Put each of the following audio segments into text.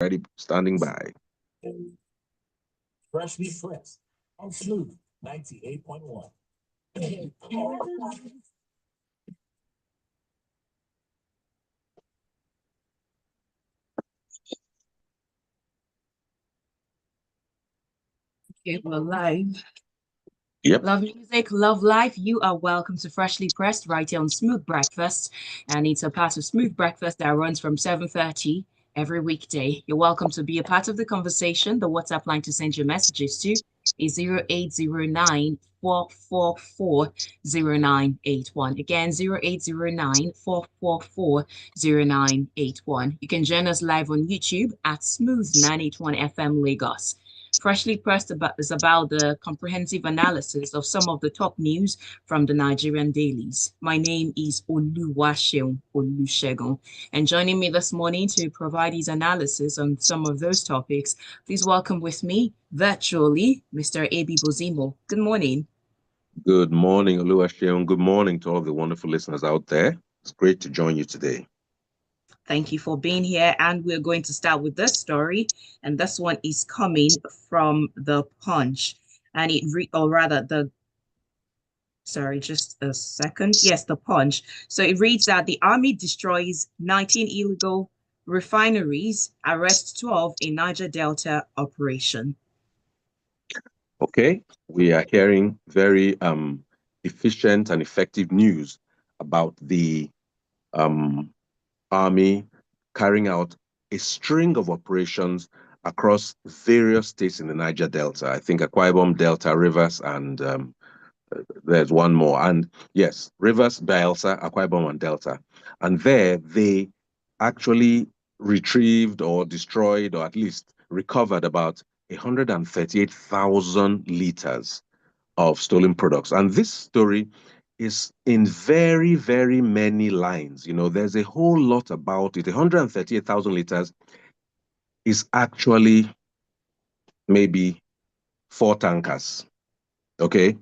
Ready, standing by. Freshly pressed on Smooth 98.1. Okay, we're live. Yep. Love music, love life. You are welcome to Freshly Pressed right here on Smooth Breakfast. And it's a part of Smooth Breakfast that runs from 7:30 every weekday. You're welcome to be a part of the conversation. The WhatsApp line to send your messages to is 0809 444 0981. Again, 0809 444 0981. You can join us live on YouTube at Smooth 981 FM Lagos. Freshly Pressed is about the comprehensive analysis of some of the top news from the Nigerian dailies. My name is Oluwaseun Olusegun, and joining me this morning to provide his analysis on some of those topics, please welcome with me virtually Mr. Ebi Bozimo. Good morning. Good morning, Oluwaseun. Good morning to all of the wonderful listeners out there. It's great to join you today. Thank you for being here. And we're going to start with this story. And this one is coming from the Punch. And or rather, the sorry, just a second. Yes, the Punch. So it reads that the army destroys 19 illegal refineries, arrests 12 in Niger Delta operation. Okay, we are hearing very efficient and effective news about the um, army carrying out a string of operations across various states in the Niger Delta. I think Akwa Ibom, Delta, Rivers, and there's one more. And yes, Rivers, Bayelsa, Akwa Ibom, and Delta. And there they actually retrieved or destroyed or at least recovered about 138,000 liters of stolen products. And this story is in very, very many lines. You know, there's a whole lot about it. 138,000 liters is actually maybe 4 tankers. Okay.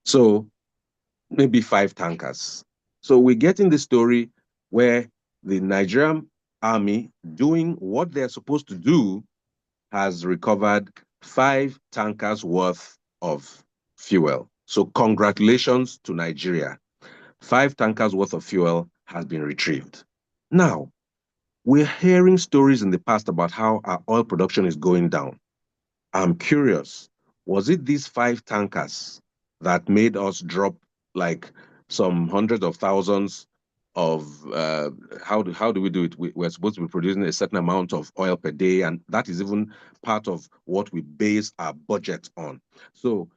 So maybe 5 tankers. So we're getting the story where the Nigerian army, doing what they're supposed to do, has recovered 5 tankers worth of fuel. So congratulations to Nigeria. 5 tankers worth of fuel has been retrieved. Now, we're hearing stories in the past about how our oil production is going down. I'm curious, was it these 5 tankers that made us drop like some hundreds of thousands of how do we do it? We're supposed to be producing a certain amount of oil per day, and that is even part of what we base our budget on. So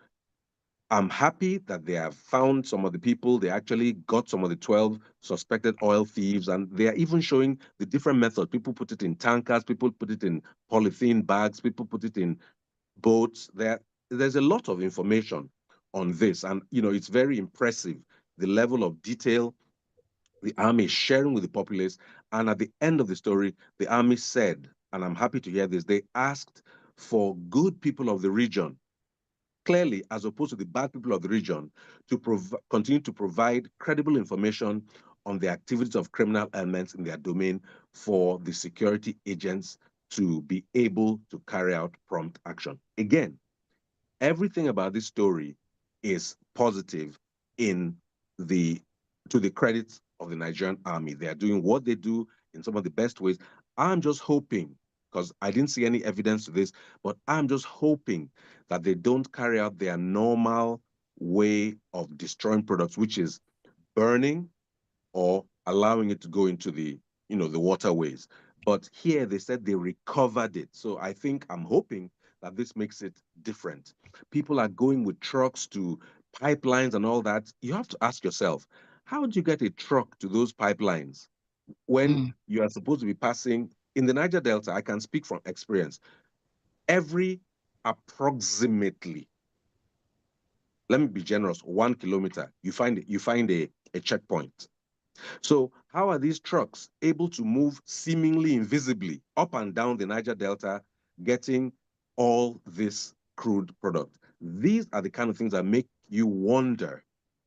I'm happy that they have found some of the people. They actually got some of the 12 suspected oil thieves, and they are even showing the different methods. People put it in tankers, people put it in polythene bags, people put it in boats. There's a lot of information on this, and it's very impressive the level of detail the army is sharing with the populace. And at the end of the story, the army said, and I'm happy to hear this, they asked for good people of the region, clearly, as opposed to the bad people of the region, to continue to provide credible information on the activities of criminal elements in their domain for the security agents to be able to carry out prompt action. Again, everything about this story is positive in the to the credit of the Nigerian army. They are doing what they do in some of the best ways. I'm just hoping, because I didn't see any evidence to this, but I'm just hoping that they don't carry out their normal way of destroying products, which is burning or allowing it to go into the waterways. But here they said they recovered it. So I'm hoping that this makes it different. People are going with trucks to pipelines and all that. You have to ask yourself, how do you get a truck to those pipelines when Mm, you are supposed to be passing in the Niger Delta? I can speak from experience. Every approximately, let me be generous, 1 kilometer, you find a checkpoint. So how are these trucks able to move seemingly invisibly up and down the Niger Delta, getting all this crude product? These are the kind of things that make you wonder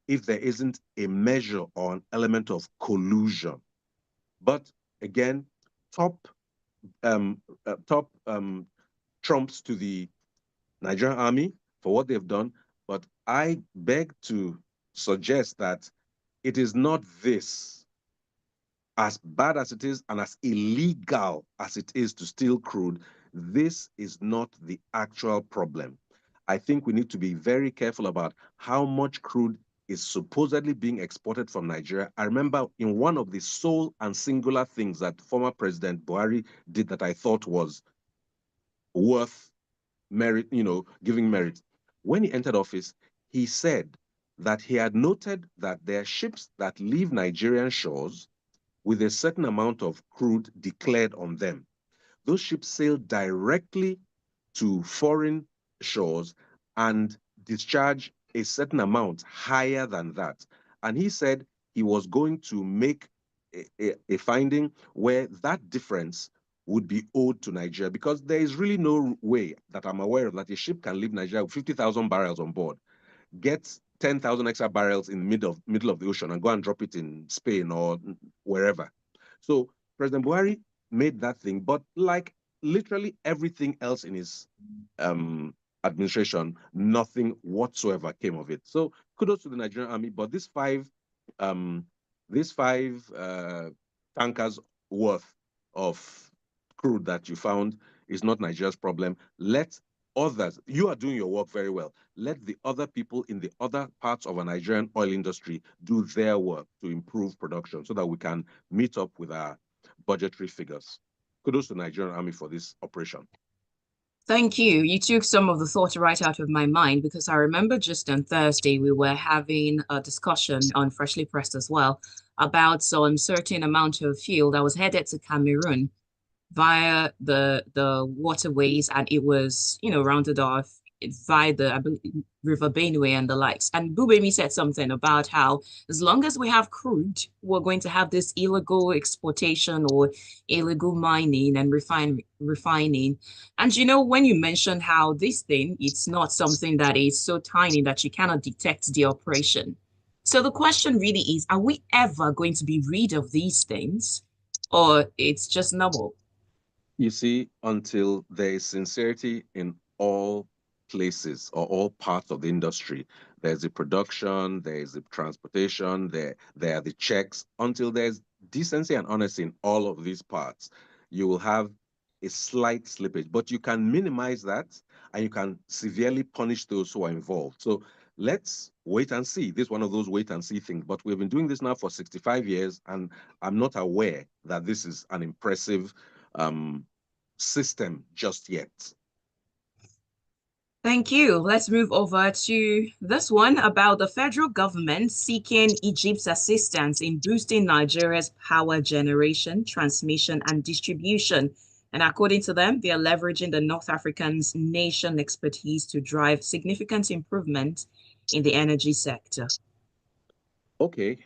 if there isn't a measure or an element of collusion. But again, top top trumps to the Nigerian army for what they've done, but I beg to suggest that it is not this, as bad as it is and as illegal as it is to steal crude. This is not the actual problem. I think we need to be very careful about how much crude is supposedly being exported from Nigeria. I remember in one of the sole and singular things that former President Buhari did that I thought was worth merit, giving merit. When he entered office, he said that he had noted that there are ships that leave Nigerian shores with a certain amount of crude declared on them. Those ships sail directly to foreign shores and discharge a certain amount higher than that. And he said he was going to make a finding where that difference would be owed to Nigeria, because there is really no way that I'm aware of that a ship can leave Nigeria with 50,000 barrels on board, get 10,000 extra barrels in the middle of the ocean and go and drop it in Spain or wherever. So President Buhari made that thing, but like literally everything else in his um, administration, nothing whatsoever came of it. So kudos to the Nigerian army, but um, these five tankers worth of crude that you found is not Nigeria's problem. Let others, you are doing your work very well. Let the other people in the other parts of a Nigerian oil industry do their work to improve production so that we can meet up with our budgetary figures. Kudos to the Nigerian army for this operation. Thank you. You took some of the thought right out of my mind, because I remember just on Thursday we were having a discussion on Freshly Pressed as well about some certain amount of fuel that was headed to Cameroon via the waterways, and it was, rounded off via the, I believe, River Benue and the likes. And Bubemi said something about how as long as we have crude, we're going to have this illegal exportation or illegal mining and refining. And when you mentioned how this thing, it's not something that is so tiny that you cannot detect the operation. So the question really is, are we ever going to be rid of these things, or it's just normal? You see, until there is sincerity in all places or all parts of the industry, there's the production, there is the transportation, there are the checks. Until there's decency and honesty in all of these parts, you will have a slight slippage. But you can minimize that and you can severely punish those who are involved. So let's wait and see. This is one of those wait and see things. But we've been doing this now for 65 years, and I'm not aware that this is an impressive system just yet. Thank you. Let's move over to this one about the federal government seeking Egypt's assistance in boosting Nigeria's power generation, transmission, and distribution. And according to them, they are leveraging the North African's nation expertise to drive significant improvement in the energy sector. Okay.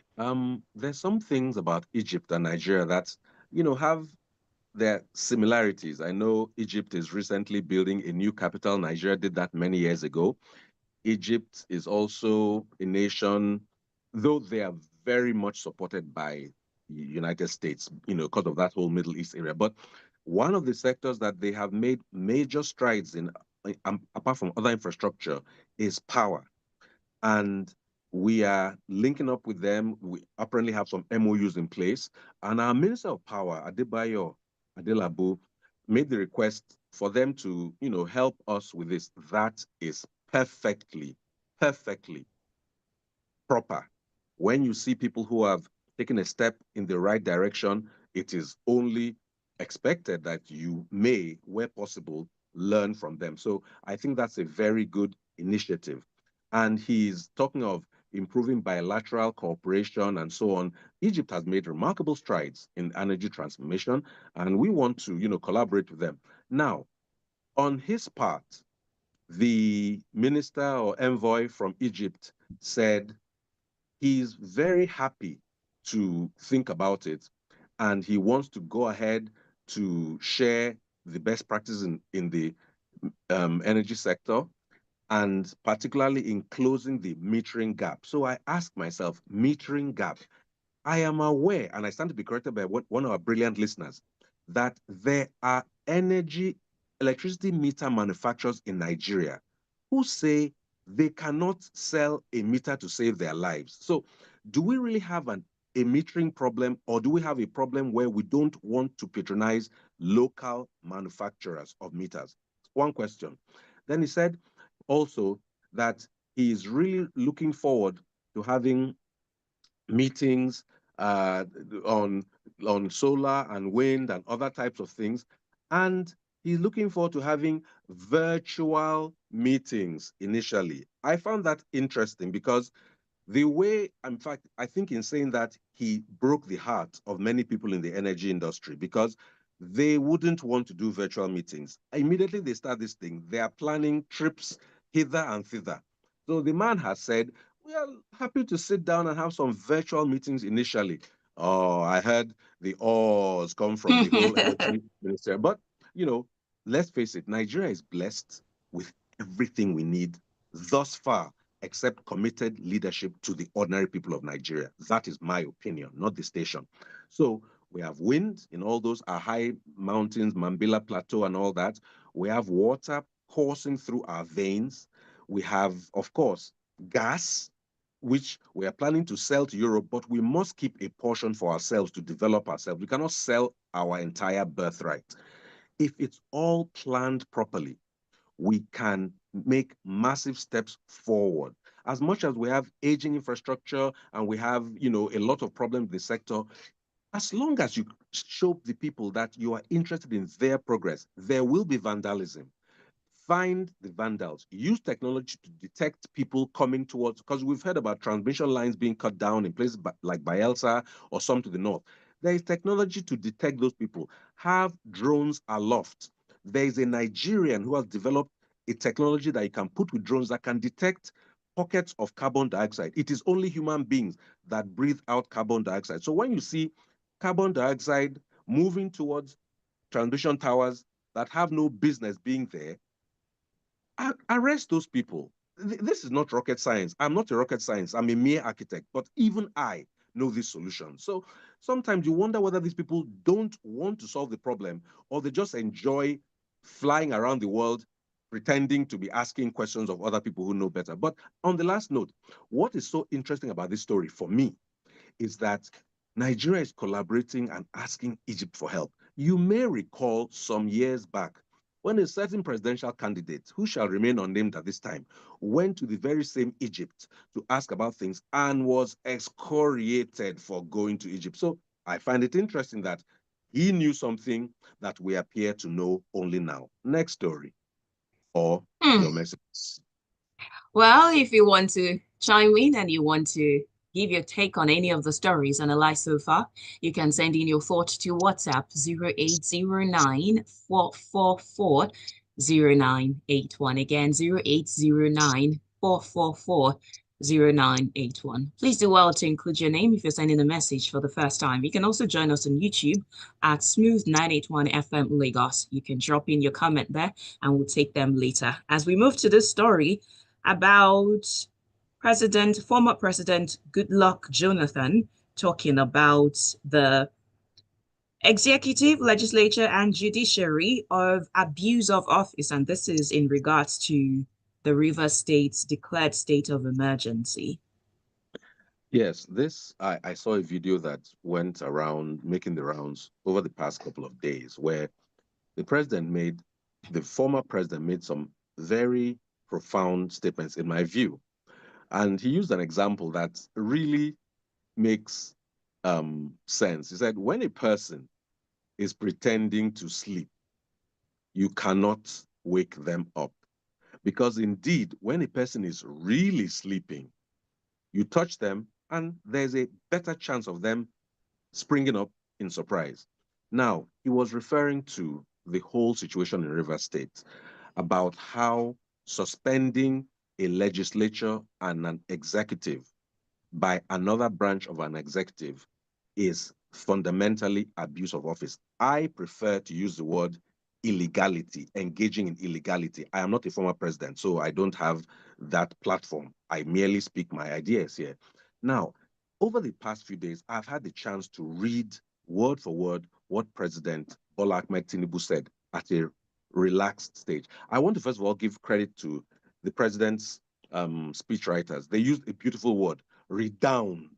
There's some things about Egypt and Nigeria that, have their similarities. I know Egypt is recently building a new capital. Nigeria did that many years ago. Egypt is also a nation, though they are very much supported by the United States, because of that whole Middle East area. But one of the sectors that they have made major strides in, apart from other infrastructure, is power. And we are linking up with them. We apparently have some MOUs in place. And our Minister of Power, Adebayo Adelabu, made the request for them to, help us with this. That is perfectly proper. When you see people who have taken a step in the right direction, it is only expected that you may, where possible, learn from them. So I think that's a very good initiative. And he's talking of improving bilateral cooperation and so on. Egypt has made remarkable strides in energy transformation, and we want to, collaborate with them. Now, on his part, the minister or envoy from Egypt said he's very happy to think about it, and he wants to go ahead to share the best practices in the energy sector, and particularly in closing the metering gap. So I ask myself, metering gap. I am aware, and I stand to be corrected by one of our brilliant listeners. that there are electricity meter manufacturers in Nigeria who say they cannot sell a meter to save their lives. So, do we really have a metering problem, or do we have a problem where we don't want to patronize local manufacturers of meters? One question. Then he said also that he is really looking forward to having meetings uh, on solar and wind and other types of things, and he's looking forward to having virtual meetings initially. I found that interesting because the way, in fact, I think in saying that, he broke the heart of many people in the energy industry because they wouldn't want to do virtual meetings. Immediately they start this thing, they are planning trips hither and thither. So the man has said, we are happy to sit down and have some virtual meetings initially. Oh, I heard the awes come from the whole energy minister. But, you know, let's face it, Nigeria is blessed with everything we need thus far, except committed leadership to the ordinary people of Nigeria. That is my opinion, not the station. So we have wind in all those our high mountains, Mambila Plateau, and all that. We have water coursing through our veins. We have, of course, gas, which we are planning to sell to Europe, but we must keep a portion for ourselves to develop ourselves. We cannot sell our entire birthright. If it's all planned properly, we can make massive steps forward. As much as we have aging infrastructure and we have, a lot of problems in the sector, as long as you show the people that you are interested in their progress, there will be vandalism. Find the vandals, use technology to detect people coming towards, because we've heard about transmission lines being cut down in places like Bielsa or some to the north. There is technology to detect those people. Have drones aloft. There is a Nigerian who has developed a technology that you can put with drones that can detect pockets of carbon dioxide. It is only human beings that breathe out carbon dioxide. So when you see carbon dioxide moving towards transmission towers that have no business being there, arrest those people. This is not rocket science. I'm not a rocket science. I'm a mere architect, but even I know this solution. So sometimes you wonder whether these people don't want to solve the problem or they just enjoy flying around the world pretending to be asking questions of other people who know better. But on the last note, what is so interesting about this story for me is that Nigeria is collaborating and asking Egypt for help. You may recall some years back when a certain presidential candidate, who shall remain unnamed at this time, went to the very same Egypt to ask about things and was excoriated for going to Egypt. So I find it interesting that he knew something that we appear to know only now. Next story, or Hmm. your message. Well, if you want to chime in and you want to give your take on any of the stories analyzed so far, you can send in your thoughts to WhatsApp 0809 444 0981. Again, 0809 444 0981. Please do well to include your name if you're sending a message for the first time. You can also join us on YouTube at Smooth 981 FM Lagos. You can drop in your comment there and we'll take them later. As we move to this story, about former President Goodluck Jonathan talking about the executive, legislature, and judiciary of abuse of office. And this is in regards to the Rivers State's declared state of emergency. Yes, I saw a video that went around making the rounds over the past couple of days where the former president made some very profound statements, in my view. And he used an example that really makes sense. He said, when a person is pretending to sleep, you cannot wake them up. Because indeed, when a person is really sleeping, you touch them and there's a better chance of them springing up in surprise. Now, he was referring to the whole situation in Rivers State about how suspending a legislature and an executive by another branch of an executive is fundamentally abuse of office. I prefer to use the word illegality, engaging in illegality. I am not a former president, so I don't have that platform. I merely speak my ideas here. Now, over the past few days, I've had the chance to read word for word what President Bola Ahmed Tinubu said at a relaxed stage. I want to first of all give credit to the president's speech writers. They used a beautiful word, redound.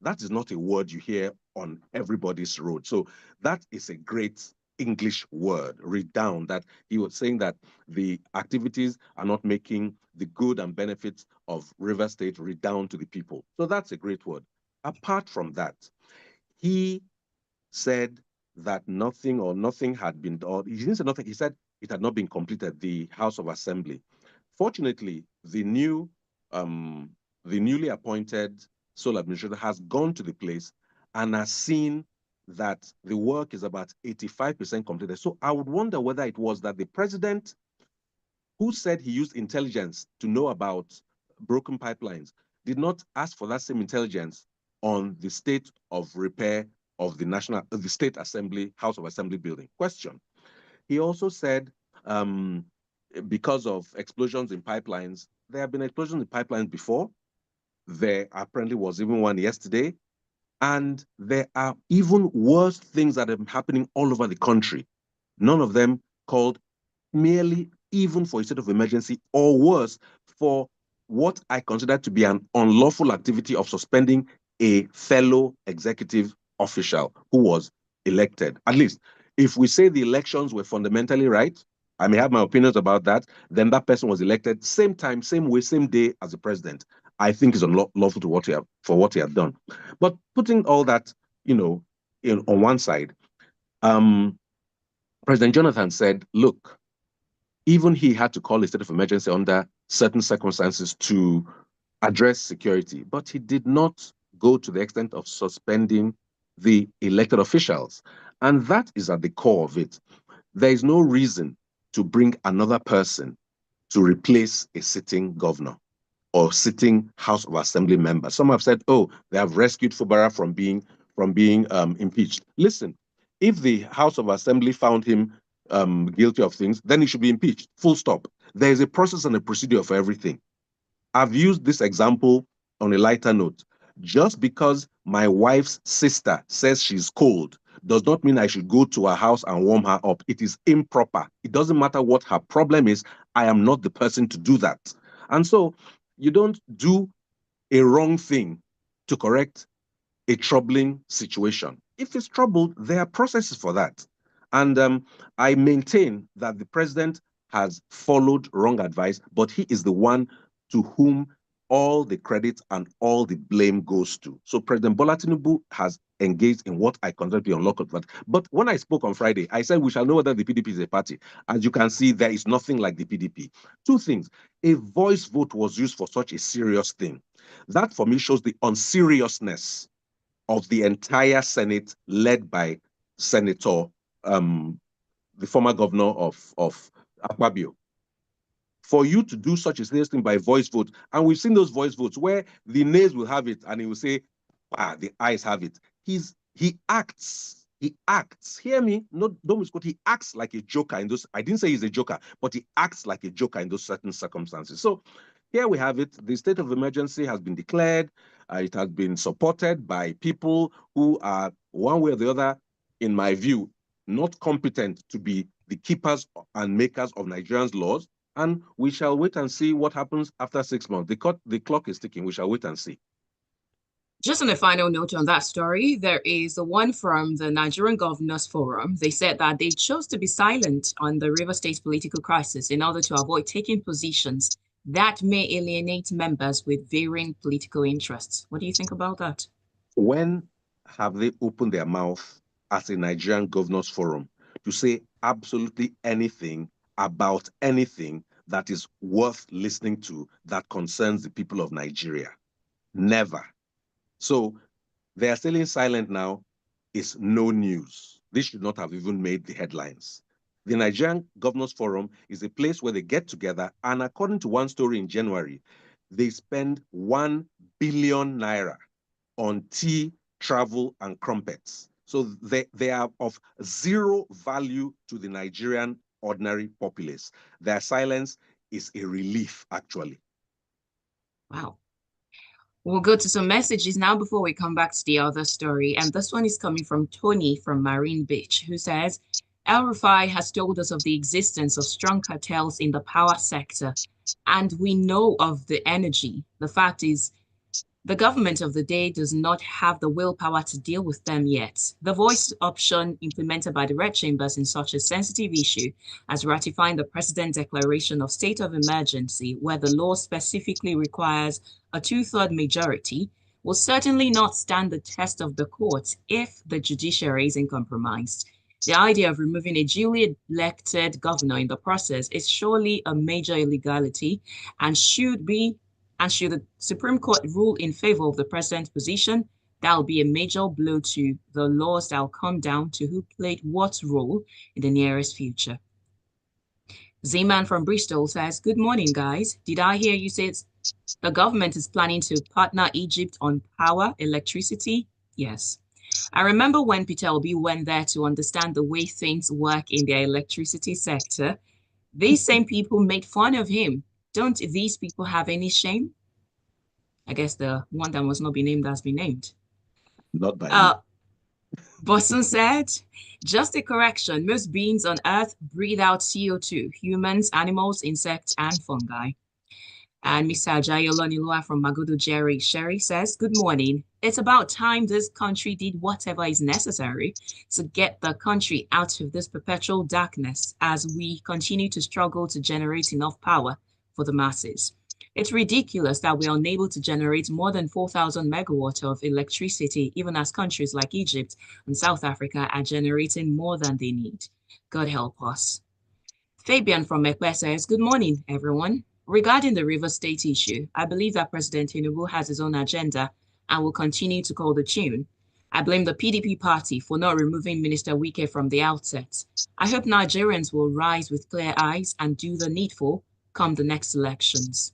That is not a word you hear on everybody's road. So that is a great English word, redound, that he was saying that the activities are not making the good and benefits of River State redound to the people. So that's a great word. Apart from that, he said that nothing had been done. He didn't say nothing. He said it had not been completed, the House of Assembly. Fortunately, um, the newly appointed sole administrator has gone to the place and has seen that the work is about 85% completed. So I would wonder whether it was that the president, who said he used intelligence to know about broken pipelines, did not ask for that same intelligence on the state of repair of the State Assembly, House of Assembly building. Question. He also said, um, because of explosions in pipelines, there have been explosions in pipelines before. There apparently was even one yesterday. And there are even worse things that are happening all over the country. None of them called merely even for a state of emergency, or worse, for what I consider to be an unlawful activity of suspending a fellow executive official who was elected. At least, if we say the elections were fundamentally right, I may have my opinions about that, then that person was elected same time, same way, same day as the president. I think is unlawful to what he had done. But putting all that, on one side, um, President Jonathan said, look, even he had to call a state of emergency under certain circumstances to address security, but he did not go to the extent of suspending the elected officials. And that is at the core of it. There is no reason to bring another person to replace a sitting governor or sitting House of Assembly member. Some have said, oh, they have rescued Fubara from being impeached. Listen, if the House of Assembly found him guilty of things, then he should be impeached. Full stop. There is a process and a procedure for everything. I've used this example on a lighter note. Just because my wife's sister says she's cold does not mean I should go to her house and warm her up. It is improper. It doesn't matter what her problem is. I am not the person to do that. And so you don't do a wrong thing to correct a troubling situation. If it's troubled, there are processes for that. And I maintain that the president has followed wrong advice, but he is the one to whom all the credit and all the blame goes to. So President Bola Tinubu has engaged in what I consider to be unlawful. But when I spoke on Friday, I said we shall know whether the PDP is a party. As you can see, there is nothing like the PDP. Two things. A voice vote was used for such a serious thing. That for me shows the unseriousness of the entire Senate, led by Senator, the former governor of Akpabio. For you to do such a serious thing by voice vote, and we've seen those voice votes where the nays will have it and he will say, the ayes have it. He acts. Hear me, don't misquote. He acts like a joker in those. I didn't say he's a joker, but he acts like a joker in those certain circumstances. So here we have it. The state of emergency has been declared. It has been supported by people who are, one way or the other, in my view, not competent to be the keepers and makers of Nigerians' laws. And we shall wait and see what happens after 6 months. The clock is ticking. We shall wait and see. Just on a final note on that story, there is the one from the Nigerian Governors Forum. They said that they chose to be silent on the River State political crisis in order to avoid taking positions that may alienate members with varying political interests. What do you think about that? When have they opened their mouth as a Nigerian Governors Forum to say absolutely anything about anything that is worth listening to that concerns the people of Nigeria? Never. So they are staying silent now. Is no news. This should not have even made the headlines. The Nigerian Governors Forum is a place where they get together, and according to one story in January, they spend 1 billion naira on tea, travel, and crumpets. So they are of zero value to the Nigerian ordinary populace. Their silence is a relief, actually. Wow. We'll go to some messages now before we come back to the other story. And this one is coming from Tony from Marine Beach, who says, El-Rufai has told us of the existence of strong cartels in the power sector, and we know of the energy. The fact is, the government of the day does not have the willpower to deal with them yet. The voice option implemented by the red chambers in such a sensitive issue as ratifying the president's declaration of state of emergency, where the law specifically requires a two-thirds majority, will certainly not stand the test of the courts if the judiciary isn't compromised. The idea of removing a duly elected governor in the process is surely a major illegality and should the Supreme Court rule in favor of the president's position, that will be a major blow to the laws that will come down to who played what role in the nearest future. Z-Man from Bristol says, good morning, guys. Did I hear you say the government is planning to partner Egypt on power, electricity? Yes. I remember when Peter Obi went there to understand the way things work in the electricity sector. These same people made fun of him. Don't these people have any shame? I guess the one that must not be named has been named. Not by me. Bosun said, just a correction, most beings on Earth breathe out CO2, humans, animals, insects, and fungi. And Mr. Ajayi Olonilua from Magodo Jerry Sherry says, good morning. It's about time this country did whatever is necessary to get the country out of this perpetual darkness as we continue to struggle to generate enough power for the masses. It's ridiculous that we are unable to generate more than 4,000 megawatts of electricity, even as countries like Egypt and South Africa are generating more than they need. God help us. Fabian from Ekpe says, good morning, everyone. Regarding the River State issue, I believe that President Tinubu has his own agenda and will continue to call the tune. I blame the PDP party for not removing Minister Wike from the outset. I hope Nigerians will rise with clear eyes and do the needful come the next elections.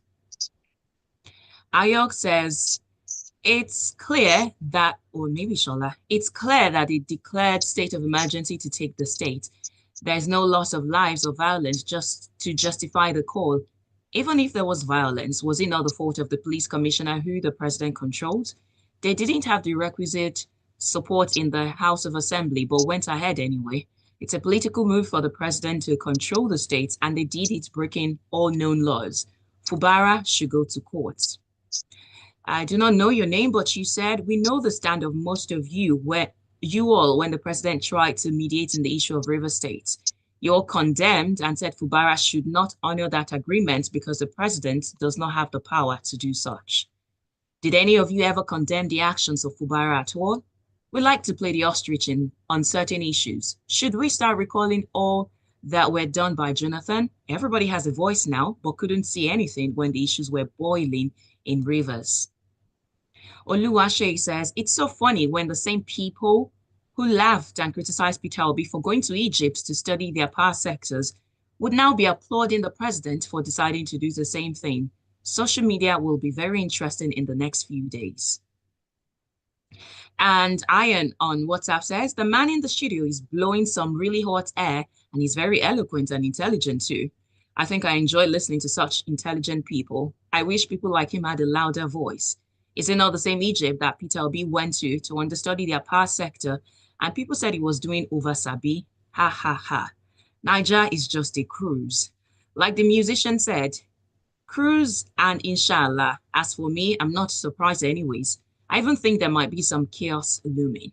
Ayok says, it's clear that, or maybe Shola, it's clear that it declared state of emergency to take the state. There's no loss of lives or violence just to justify the call. Even if there was violence, was it not the fault of the police commissioner who the president controlled? They didn't have the requisite support in the House of Assembly, but went ahead anyway. It's a political move for the president to control the state, and they did it breaking all known laws. Fubara should go to court. I do not know your name, but you said, we know the stand of most of you, when the president tried to mediate in the issue of River State. You all condemned and said Fubara should not honor that agreement because the president does not have the power to do such. Did any of you ever condemn the actions of Fubara at all? We like to play the ostrich on certain issues. Should we start recalling all that were done by Jonathan? Everybody has a voice now, but couldn't see anything when the issues were boiling in rivers. Oluwaseun says, it's so funny when the same people who laughed and criticized Peter Obi for going to Egypt to study their power sectors would now be applauding the president for deciding to do the same thing. Social media will be very interesting in the next few days. And Iron on WhatsApp says, the man in the studio is blowing some really hot air and he's very eloquent and intelligent too. I think I enjoy listening to such intelligent people. I wish people like him had a louder voice. Is it not the same Egypt that Peter Obi went to understudy their power sector and people said he was doing over-sabi? Ha ha ha. Niger is just a cruise. Like the musician said, cruise and inshallah. As for me, I'm not surprised anyways. I even think there might be some chaos looming.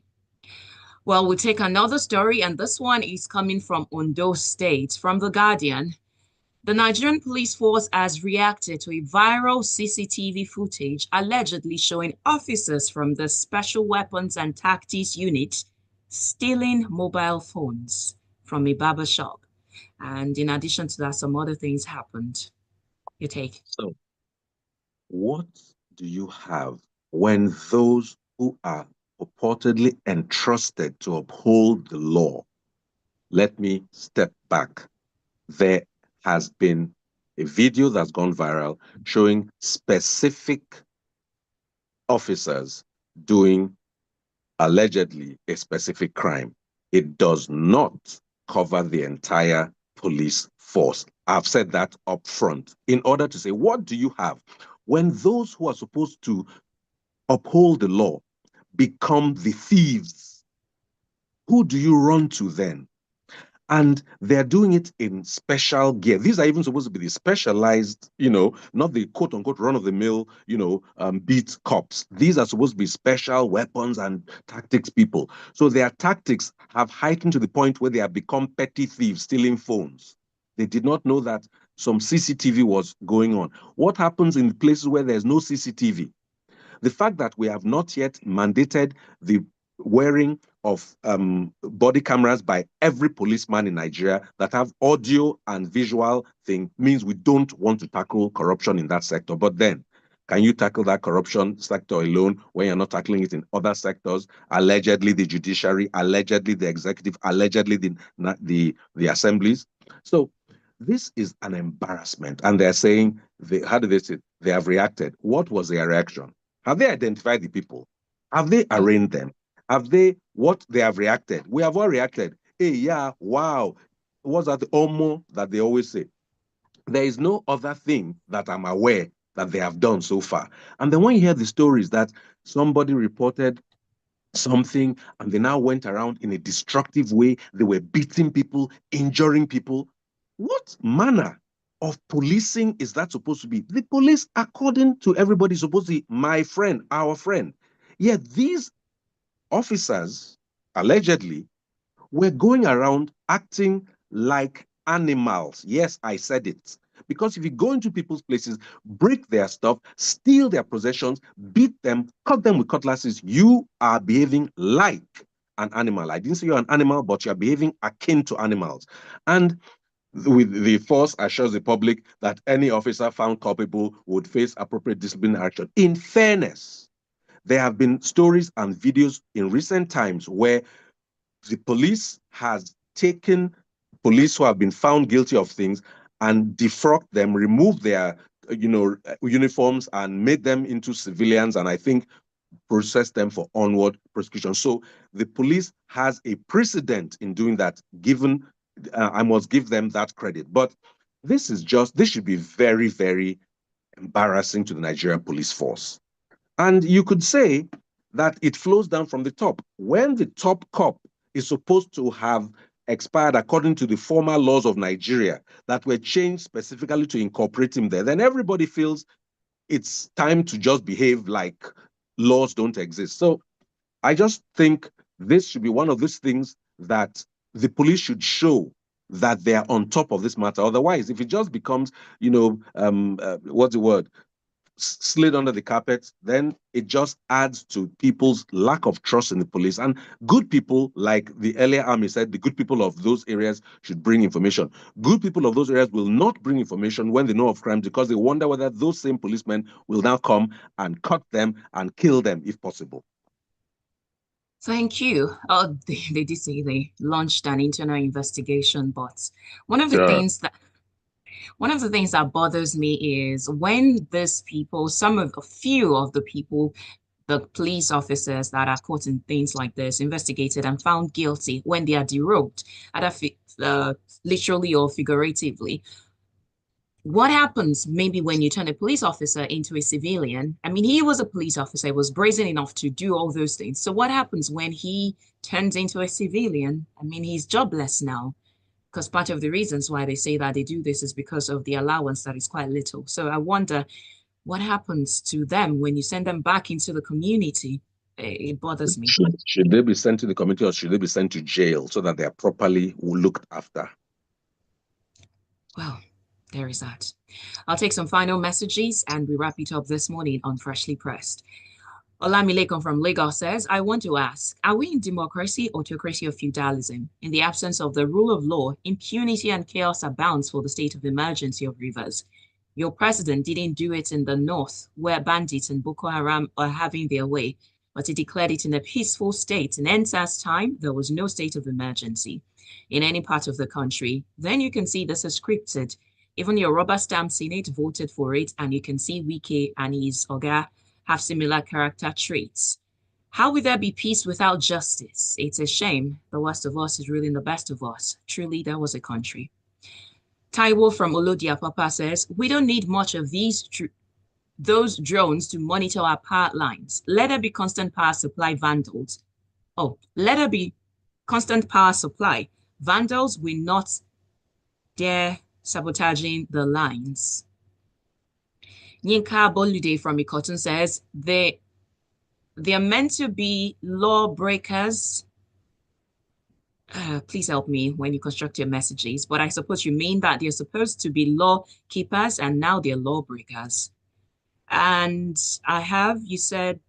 Well, we'll take another story, and this one is coming from Ondo State, from The Guardian. The Nigerian police force has reacted to a viral CCTV footage allegedly showing officers from the Special Weapons and Tactics Unit stealing mobile phones from a barber shop. And in addition to that, some other things happened. Your take. So, what do you have when those who are purportedly entrusted to uphold the law? Let me step back. There has been a video that's gone viral showing specific officers doing allegedly a specific crime. It does not cover the entire police force. I've said that up front in order to say, what do you have when those who are supposed to uphold the law become the thieves? Who do you run to then? And they're doing it in special gear. These are even supposed to be the specialized, not the quote unquote run of the mill, beat cops. These are supposed to be special weapons and tactics people. So their tactics have heightened to the point where they have become petty thieves stealing phones. They did not know that some CCTV was going on. What happens in places where there's no CCTV? The fact that we have not yet mandated the wearing of body cameras by every policeman in Nigeria that have audio and visual thing means we don't want to tackle corruption in that sector. But then, can you tackle that corruption sector alone when you're not tackling it in other sectors? Allegedly, the judiciary, allegedly, the executive, allegedly, the assemblies. So this is an embarrassment. And they're saying, how do they say? They have reacted. What was their reaction? Have they identified the people? Have they arraigned them? Have they what they have reacted? We have all reacted. Hey, yeah, wow. What's that omo that they always say? There is no other thing that I'm aware that they have done so far. And then when you hear the stories that somebody reported something and they now went around in a destructive way, they were beating people, injuring people. What manner of policing is that supposed to be? The police, according to everybody, is supposed to be my friend, our friend. Yet these officers, allegedly, were going around acting like animals. Yes, I said it. Because if you go into people's places, break their stuff, steal their possessions, beat them, cut them with cutlasses, you are behaving like an animal. I didn't say you're an animal, but you're behaving akin to animals. And with the force assures the public that any officer found culpable would face appropriate disciplinary action. In fairness, there have been stories and videos in recent times where the police has taken police who have been found guilty of things and defrocked them, removed their uniforms and made them into civilians, and I think process them for onward prosecution. So the police has a precedent in doing that. Given, I must give them that credit. But this should be very, very embarrassing to the Nigerian police force. And you could say that it flows down from the top. When the top cop is supposed to have expired according to the former laws of Nigeria that were changed specifically to incorporate him there, then everybody feels it's time to just behave like laws don't exist. So I just think this should be one of those things that the police should show that they're on top of this matter. Otherwise, if it just becomes, what's the word? Slid under the carpet, then it just adds to people's lack of trust in the police. And good people, like the earlier army said, the good people of those areas should bring information. Good people of those areas will not bring information when they know of crimes because they wonder whether those same policemen will now come and cut them and kill them if possible. Thank you. Oh, they did say they launched an internal investigation, but one of the Sure. things that one of the things that bothers me is when these people, a few of the people, the police officers that are caught in things like this, investigated and found guilty when they are derobed, either literally or figuratively. What happens maybe when you turn a police officer into a civilian? I mean, he was a police officer, he was brazen enough to do all those things. So what happens when he turns into a civilian? I mean, he's jobless now because part of the reasons why they say that they do this is because of the allowance that is quite little. So I wonder what happens to them when you send them back into the community. It bothers me. Should they be sent to the community or should they be sent to jail so that they are properly looked after? Well, there is that. I'll take some final messages and we wrap it up this morning on Freshly Pressed. Olamilekan from Lagos says, I want to ask, are we in democracy, autocracy, or feudalism? In the absence of the rule of law, impunity and chaos abounds for the state of emergency of rivers. Your president didn't do it in the north, where bandits and Boko Haram are having their way, but he declared it in a peaceful state. In NSAS time, there was no state of emergency in any part of the country. Then you can see this is scripted. Even your rubber stamp Senate voted for it, and you can see Wike and his Oga have similar character traits. How will there be peace without justice? It's a shame. The worst of us is ruling the best of us. Truly, there was a country. Taiwo from Olodia Papa says, we don't need much of those drones to monitor our power lines. Let there be constant power supply vandals. Oh, let there be constant power supply. Vandals will not dare sabotaging the lines. Yinka Bolude from Ikoton says they are meant to be lawbreakers. Please help me when you construct your messages, but I suppose you mean that they're supposed to be law keepers and now they're lawbreakers. And you said,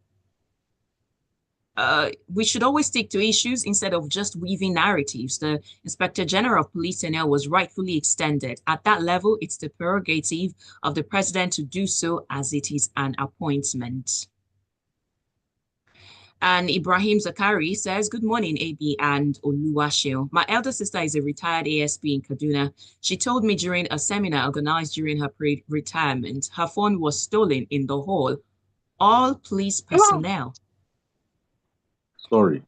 we should always stick to issues instead of just weaving narratives. The Inspector General of Police NL was rightfully extended. At that level, it's the prerogative of the president to do so as it is an appointment. And Ibrahim Zakari says, good morning, Ebi and Oluwaseun. My elder sister is a retired ASP in Kaduna. She told me during a seminar organized during her retirement, her phone was stolen in the hall. All police personnel. Sorry.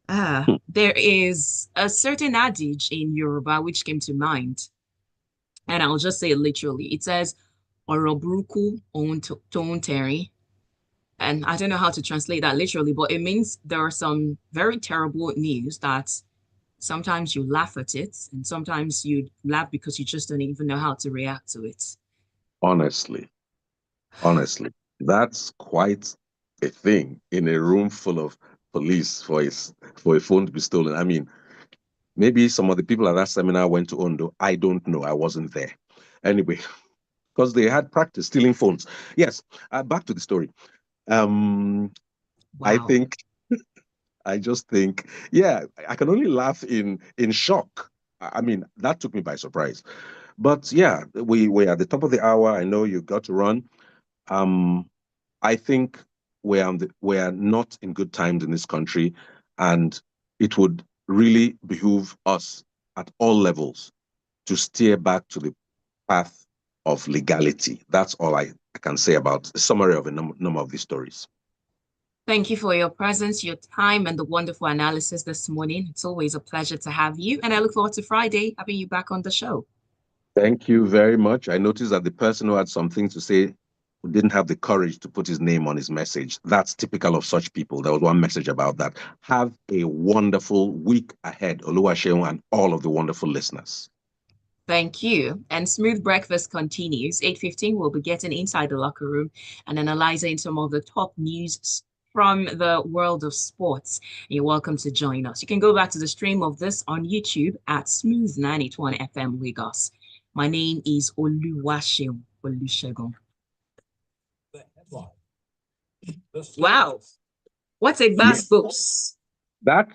There is a certain adage in Yoruba which came to mind. And I'll just say it literally. It says, Orobruku on Terry. And I don't know how to translate that literally, but it means there are some very terrible news that sometimes you laugh at it, and sometimes you laugh because you just don't even know how to react to it. Honestly, that's quite a thing in a room full of police for a phone to be stolen. I mean, maybe some of the people at that seminar went to Ondo. I don't know. I wasn't there. Anyway, because they had practice stealing phones. Yes, back to the story. Wow. I just think, yeah, I can only laugh in shock. I mean, that took me by surprise. But yeah, we're at the top of the hour. I know you got to run. I think we're not in good times in this country, and it would really behoove us at all levels to steer back to the path of legality. That's all I can say about a summary of a number of these stories. Thank you for your presence, your time, and the wonderful analysis this morning. It's always a pleasure to have you, and I look forward to Friday having you back on the show. Thank you very much. I noticed that the person who had something to say didn't have the courage to put his name on his message. That's typical of such people. There was one message about that. Have a wonderful week ahead, Oluwaseun, and all of the wonderful listeners. Thank you. And Smooth Breakfast continues. 8:15, we'll be getting inside the locker room and analyzing some of the top news from the world of sports. You're welcome to join us. You can go back to the stream of this on YouTube at Smooth 981 FM Lagos. My name is Oluwaseun Olusegun. Wow. What a vast books. That